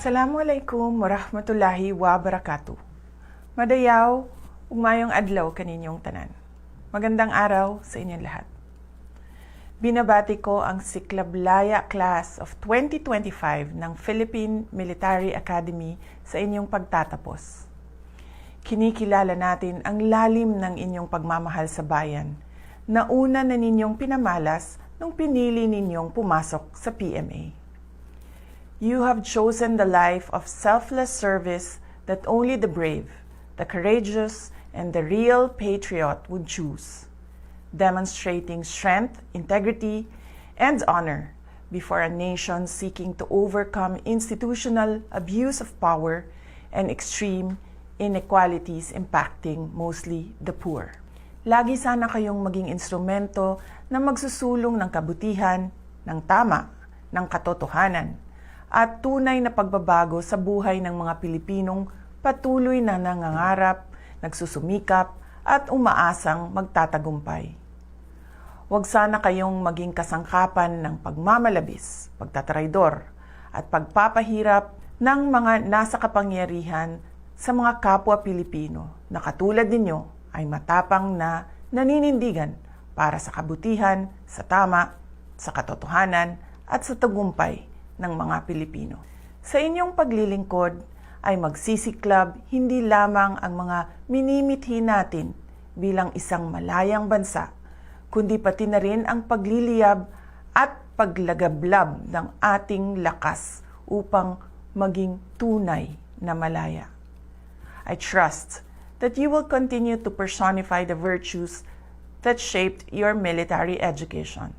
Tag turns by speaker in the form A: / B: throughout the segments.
A: Assalamualaikum warahmatullahi wabarakatuh. Madayaw, ugmayong adlaw kaninyong tanan. Magandang araw sa inyong lahat. Binabati ko ang Siklablaya Class of 2025 ng Philippine Military Academy sa inyong pagtatapos. Kinikilala natin ang lalim ng inyong pagmamahal sa bayan na una na ninyong pinamalas nung pinili ninyong pumasok sa PMA. You have chosen the life of selfless service that only the brave, the courageous, and the real patriot would choose, demonstrating strength, integrity, and honor before a nation seeking to overcome institutional abuse of power and extreme inequalities impacting mostly the poor. Lagi sana kayong maging instrumento na magsusulong ng kabutihan, ng tama, ng katotohanan, at tunay na pagbabago sa buhay ng mga Pilipinong patuloy na nangangarap, nagsusumikap, at umaasang magtatagumpay. Huwag sana kayong maging kasangkapan ng pagmamalabis, pagtatraidor, at pagpapahirap ng mga nasa kapangyarihan sa mga kapwa Pilipino na katulad ninyo ay matapang na naninindigan para sa kabutihan, sa tama, sa katotohanan, at sa tagumpay ng mga Pilipino. Sa inyong paglilingkod ay magsisiklab hindi lamang ang mga minimithi natin bilang isang malayang bansa, kundi pati na rin ang pagliliyab at paglagablab ng ating lakas upang maging tunay na malaya. I trust that you will continue to personify the virtues that shaped your military education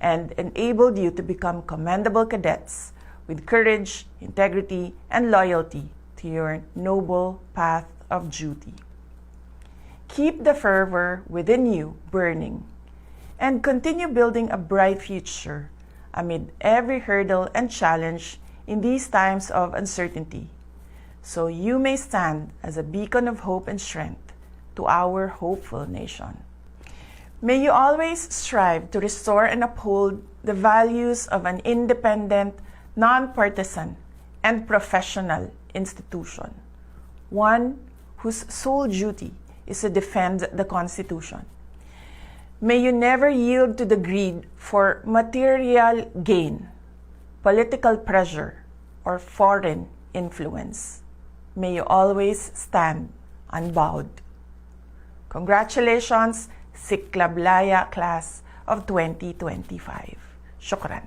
A: and enabled you to become commendable cadets with courage, integrity, and loyalty to your noble path of duty. Keep the fervor within you burning and continue building a bright future amid every hurdle and challenge in these times of uncertainty, so you may stand as a beacon of hope and strength to our hopeful nation. May you always strive to restore and uphold the values of an independent, non-partisan, and professional institution, one whose sole duty is to defend the Constitution. May you never yield to the greed for material gain, political pressure, or foreign influence. May you always stand unbowed. Congratulations, Siklablaya Class of 2025. Shukran.